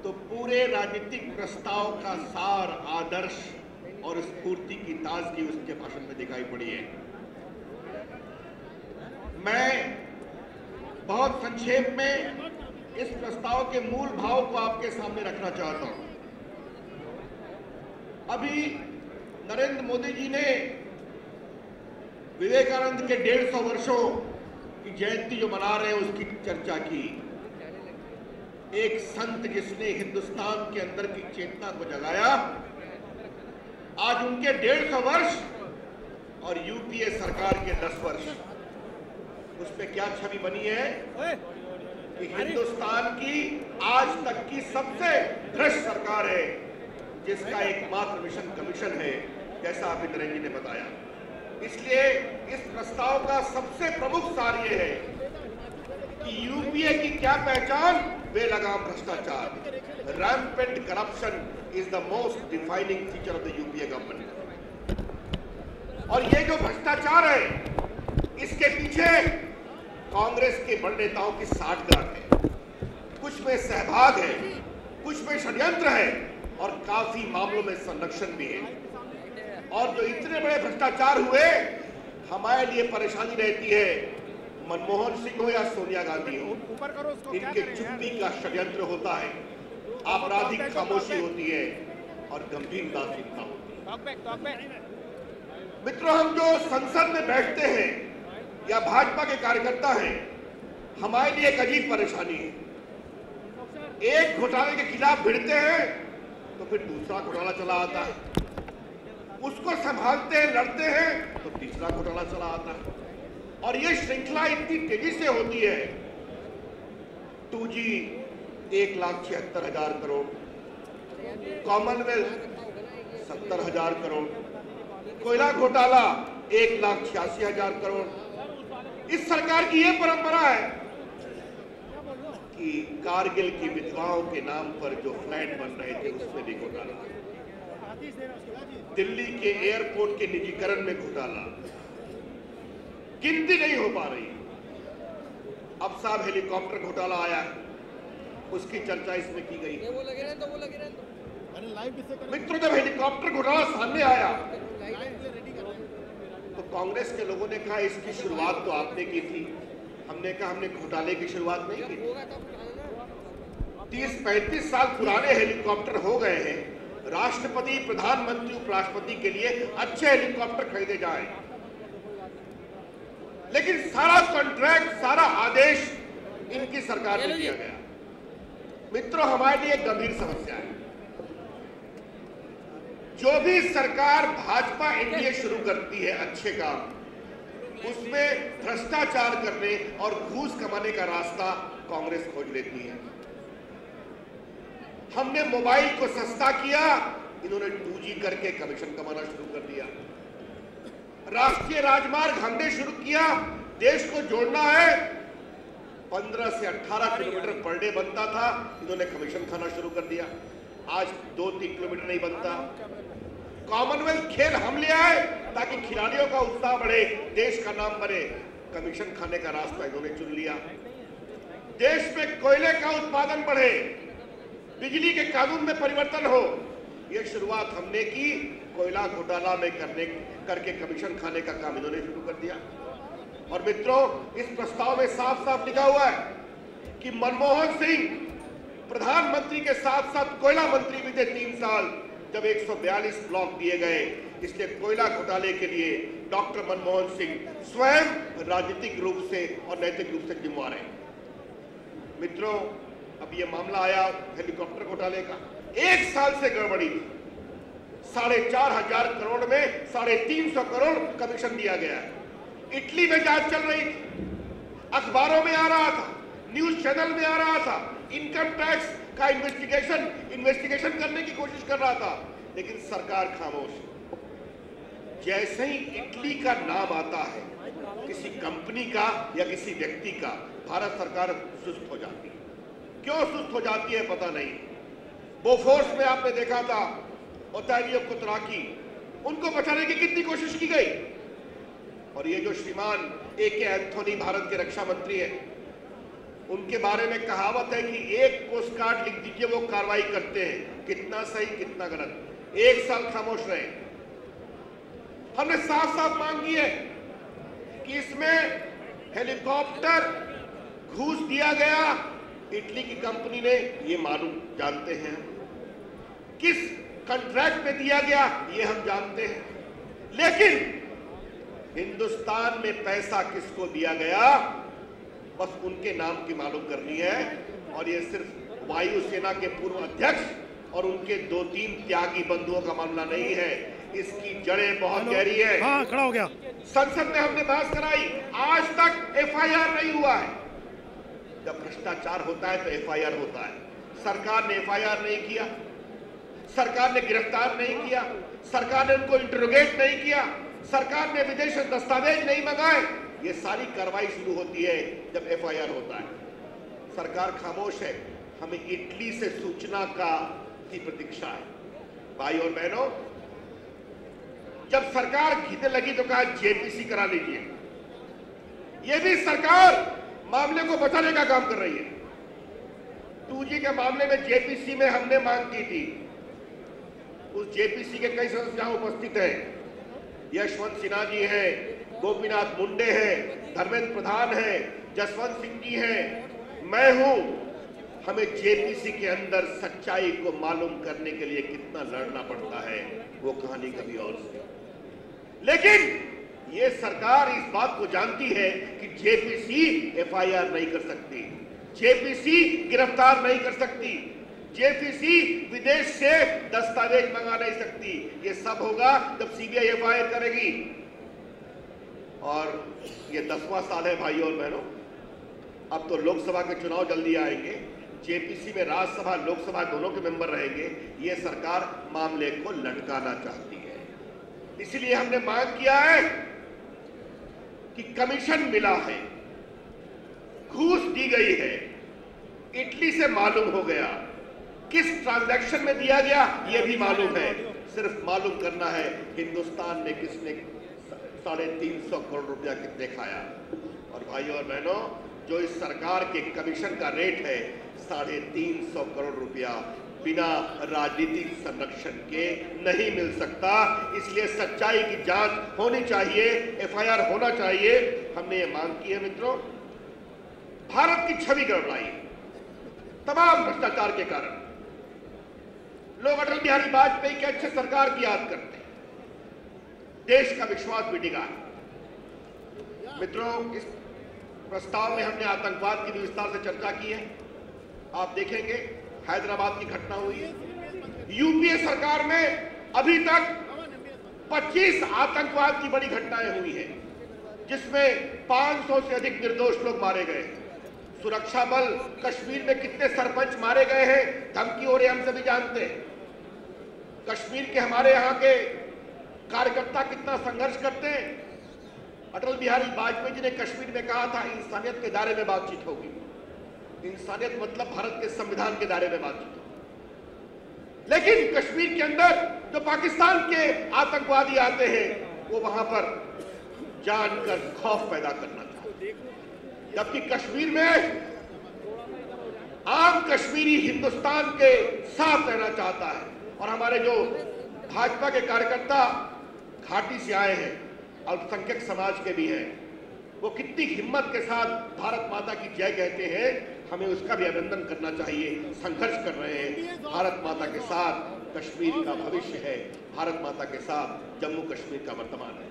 तो पूरे राजनीतिक प्रस्ताव का सार, आदर्श और स्फूर्ति की ताजगी उसके भाषण में दिखाई पड़ी है। मैं बहुत संक्षेप में इस प्रस्ताव के मूल भाव को आपके सामने रखना चाहता हूं। अभी नरेंद्र मोदी जी ने विवेकानंद के 150 वर्षों की जयंती जो मना रहे हैं उसकी चर्चा की। एक संत जिसने हिंदुस्तान के अंदर की चेतना को जगाया, आज उनके 150 वर्ष और यूपीए सरकार के 10 वर्ष, उस पर क्या छवि बनी है कि हिंदुस्तान की आज तक की सबसे भ्रष्ट सरकार है, जिसका एकमात्र मिशन कमीशन है, जैसा अभी नरेंद्र जी ने बताया। इसलिए इस प्रस्ताव का सबसे प्रमुख सार यह है कि यूपीए की क्या पहचान, बेलगाम भ्रष्टाचार। Rampant corruption is the most defining feature of the UPA government. और ये जो भ्रष्टाचार है, इसके पीछे कांग्रेस के बड़े नेताओं की साठगांठ है। कुछ में सहभाग है, कुछ में षड्यंत्र है और काफी मामलों में संरक्षण भी है। और जो इतने बड़े भ्रष्टाचार हुए, हमारे लिए परेशानी रहती है, मनमोहन सिंह हो या सोनिया गांधी हो, इनके चुप्पी का षड्यंत्र होता है, आपराधिक खामोशी होती है और गंभीर दार्शनिकता होती है। मित्रों, हम जो संसद में बैठते हैं या भाजपा के कार्यकर्ता हैं, हमारे लिए एक अजीब परेशानी है। एक घोटाले के खिलाफ भिड़ते हैं तो फिर दूसरा घोटाला चला आता है, उसको संभालते हैं, लड़ते हैं तो तीसरा घोटाला चला आता है। और ये श्रृंखला इतनी तेजी से होती है। 2G 1,76,000 करोड़, कॉमनवेल्थ 70,000 करोड़, कोयला घोटाला 1,86,000 करोड़। इस सरकार की यह परंपरा है कि कारगिल की विधवाओं के नाम पर जो फ्लैट बन रहे थे उसमें भी घोटाला, दिल्ली के एयरपोर्ट के निजीकरण में घोटाला, गिनती नहीं हो पा रही। अब साहब हेलीकॉप्टर घोटाला आया, उसकी चर्चा इसमें की गई। मित्रों, जब हेलीकॉप्टर घोटाला सामने आया तो कांग्रेस के लोगों ने कहा इसकी शुरुआत तो आपने की थी। हमने कहा हमने घोटाले की शुरुआत नहीं की थी। 30-35 साल पुराने हेलीकॉप्टर हो गए हैं। राष्ट्रपति, प्रधानमंत्री, उपराष्ट्रपति के लिए अच्छे हेलीकॉप्टर खरीदे जाएं, लेकिन सारा कॉन्ट्रैक्ट, सारा आदेश इनकी सरकार में दिया गया। मित्रों, हमारे लिए गंभीर समस्या है। जो भी सरकार भाजपा एनडीए शुरू करती है अच्छे काम, उसमें भ्रष्टाचार करने और घूस कमाने का रास्ता कांग्रेस खोज लेती है। हमने मोबाइल को सस्ता किया, इन्होंने 2G करके कमीशन कमाना शुरू कर दिया। राष्ट्रीय राजमार्ग हमने शुरू किया, देश को जोड़ना है, 15 से 18 किलोमीटर पर डे बनता था, इन्होंने कमीशन खाना शुरू कर दिया। आज 2-3 किलोमीटर नहीं बनता। कॉमनवेल्थ खेल हम ले आए ताकि खिलाड़ियों का उत्साह बढ़े, देश का नाम बने, कमीशन खाने का रास्ता इन्होंने चुन लिया। देश में कोयले का उत्पादन बढ़े, बिजली के कानून में परिवर्तन हो, यह शुरुआत हमने की। कोयला घोटाला में करके कमीशन खाने का काम इन्होंने शुरू कर दिया। और मित्रों, इस प्रस्ताव में साफ साफ लिखा हुआ है कि मनमोहन सिंह प्रधानमंत्री के साथ साथ कोयला मंत्री भी थे 3 साल, जब 142 ब्लॉक दिए गए। इसलिए कोयला घोटाले के लिए डॉक्टर मनमोहन सिंह स्वयं राजनीतिक रूप से और नैतिक रूप से जिम्मेदार हैं। मित्रों, अब ये मामला आया हेलीकॉप्टर घोटाले का, 1 साल से गड़बड़ी थी। 4,500 करोड़ में 350 करोड़ कमीशन दिया गया है। इटली में जांच चल रही थी, अखबारों में आ रहा था, न्यूज चैनल में आ रहा था, इनकम टैक्स का इन्वेस्टिगेशन करने की कोशिश कर रहा था, लेकिन सरकार खामोश। जैसे ही इटली का नाम आता है, किसी कंपनी का या किसी व्यक्ति का, भारत सरकार सुस्त हो जाती है। क्यों सुस्त हो जाती है पता नहीं। बोफोर्स में आपने देखा था ओतैरियो कुतराकी, उनको बचाने की कितनी कोशिश की गई। और ये जो श्रीमान AK एंथोनी भारत के रक्षा मंत्री है, उनके बारे में कहावत है कि एक पोस्ट कार्ड लिख दीजिए, वो कार्रवाई करते हैं, कितना सही कितना गलत। 1 साल खामोश रहे। हमने साफ साफ मांग की है कि इसमें हेलीकॉप्टर घूस दिया गया, इटली की कंपनी ने, ये मालूम जानते हैं। किस कॉन्ट्रैक्ट पे दिया गया ये हम जानते हैं, लेकिन हिंदुस्तान में पैसा किसको दिया गया बस उनके नाम की मालूम करनी है। और ये सिर्फ वायुसेना के पूर्व अध्यक्ष और उनके 2-3 त्यागी बंधुओं का मामला नहीं है, इसकी जड़ें बहुत गहरी है। हाँ, खड़ा हो गया। संसद में हमने बहस कराई, आज तक एफआईआर नहीं हुआ है। जब भ्रष्टाचार होता है तो एफआईआर होता है। सरकार ने एफआईआर नहीं किया, सरकार ने गिरफ्तार नहीं किया, सरकार ने उनको इंटरोगेट नहीं किया, सरकार ने विदेश से दस्तावेज नहीं मंगाए। ये सारी कार्रवाई शुरू होती है जब एफआईआर होता है। सरकार खामोश है, हमें इटली से सूचना की प्रतीक्षा है। भाई और बहनों, जब सरकार घिरने लगी तो कहा जेपीसी करा लीजिए। ये भी सरकार मामले को बचाने का काम कर रही है। 2G के मामले में जेपीसी में हमने मांग की थी, उस जेपीसी के कई सदस्य यहां उपस्थित हैं। यशवंत सिन्हा जी हैं, गोपीनाथ मुंडे हैं, धर्मेंद्र प्रधान हैं, जसवंत सिंह जी हैं, मैं हूं। हमें जेपीसी के अंदर सच्चाई को मालूम करने के लिए कितना लड़ना पड़ता है, वो कहानी कभी और से। लेकिन ये सरकार इस बात को जानती है कि जेपीसी एफआईआर नहीं कर सकती, जेपीसी गिरफ्तार नहीं कर सकती, जेपीसी विदेश से दस्तावेज मंगा नहीं सकती। ये सब होगा जब सीबीआई एफआईआर करेगी। और ये 10वां साल है भाइयों और बहनों। अब तो लोकसभा के चुनाव जल्दी आएंगे, जेपीसी में राज्यसभा लोकसभा दोनों के मेंबर रहेंगे। ये सरकार मामले को लटकाना चाहती है, इसलिए हमने मांग किया है कि कमीशन मिला है, घूस दी गई है, इटली से मालूम हो गया, किस ट्रांजैक्शन में दिया गया ये भी मालूम है। सिर्फ मालूम करना है हिंदुस्तान ने किसने 350 करोड़ रुपया कितने खाया। और भाइयों और बहनों, जो इस सरकार के कमीशन का रेट है 350 करोड़ रुपया, बिना राजनीतिक संरक्षण के नहीं मिल सकता। इसलिए सच्चाई की जांच होनी चाहिए, एफआईआर होना चाहिए। हमने ये मांग की है मित्रों। भारत की छवि गड़बड़ाई तमाम भ्रष्टाचार के कारण। लोग अटल बिहारी वाजपेयी के अच्छे सरकार की याद करते हैं, देश का विश्वास भी डिगा है। मित्रों, इस प्रस्ताव में हमने आतंकवाद की भी विस्तार से चर्चा की है। आप देखेंगे हैदराबाद की घटना हुई है, यूपीए सरकार में अभी तक 25 आतंकवाद की बड़ी घटनाएं हुई हैं, जिसमें 500 से अधिक निर्दोष लोग मारे गए। सुरक्षा बल कश्मीर में कितने सरपंच मारे गए हैं, धमकी हो रही, हम सभी जानते हैं। कश्मीर के हमारे यहाँ के कार्यकर्ता कितना संघर्ष करते हैं। अटल बिहारी वाजपेयी जी ने कश्मीर में कहा था इंसानियत के दायरे में बातचीत होगी। इंसानियत मतलब भारत के संविधान के दायरे में बातचीत होगी। लेकिन कश्मीर के अंदर जो पाकिस्तान के आतंकवादी आते हैं, वो वहां पर जानकर खौफ पैदा करना चाहते, जबकि कश्मीर में आम कश्मीरी हिंदुस्तान के साथ रहना चाहता है। और हमारे जो भाजपा के कार्यकर्ता घाटी से आए हैं, अल्पसंख्यक समाज के भी हैं, वो कितनी हिम्मत के साथ भारत माता की जय कहते हैं, हमें उसका भी अभिनंदन करना चाहिए। संघर्ष कर रहे हैं, भारत माता के साथ कश्मीर का भविष्य है, भारत माता के साथ जम्मू कश्मीर का वर्तमान है।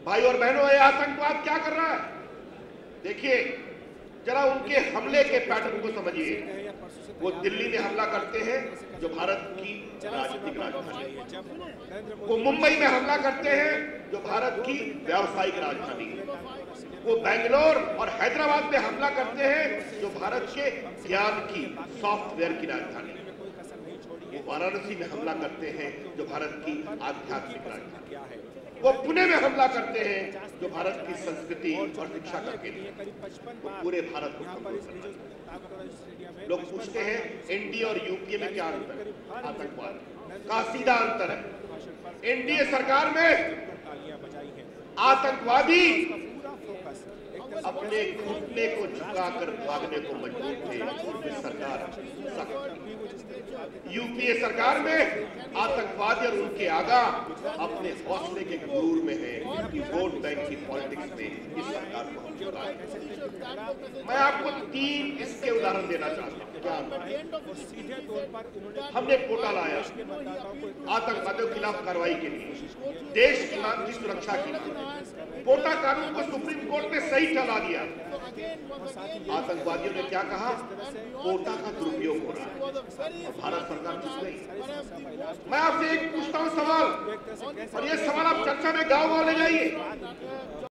भाई और बहनों, ये आतंकवाद क्या कर रहा है? देखिए जरा उनके हमले के पैटर्न को समझिए। वो दिल्ली में हमला करते हैं, जो भारत की राजनीतिक राजधानी है। वो मुंबई में हमला करते हैं, जो भारत की व्यावसायिक राजधानी है। वो बेंगलोर और हैदराबाद में हमला करते हैं, जो भारत के ज्ञान की सॉफ्टवेयर की राजधानी है। वो वाराणसी में हमला करते हैं, जो भारत की आध्यात्मिक राजधानी है। वो पुणे में हमला करते हैं, जो भारत की संस्कृति और शिक्षा का केंद्र है। वो पूरे भारत को कंट्रोल करना है। लोग पूछते हैं एनडीए और यूपीए में क्या अंतर है? आतंकवाद का सीधा अंतर है। एनडीए सरकार में आतंकवादी अपने घुटने को झुकाकर भागने को मजबूर थे और फिर सरकार सख्त। यूपीए सरकार में आतंकवादी और उनके आगा अपने हौसले के गुरूर में है कि वोट बैंक की पॉलिटिक्स में इस सरकार को हम चुका है। मैं आपको 3 इसके उदाहरण देना चाहता हूँ। हमने कोटा लाया आतंकवादियों के खिलाफ कार्रवाई के लिए, देश की सुरक्षा के लिए। कोटा कानून को सुप्रीम कोर्ट ने सही ठहरा दिया। आतंकवादियों ने क्या कहा? कोटा का दुरुपयोग हो रहा है और भारत सरकार चुप गई। मैं आपसे एक पूछता हूं सवाल, और ये सवाल आप चर्चा में गांव-गांव ले जाइए।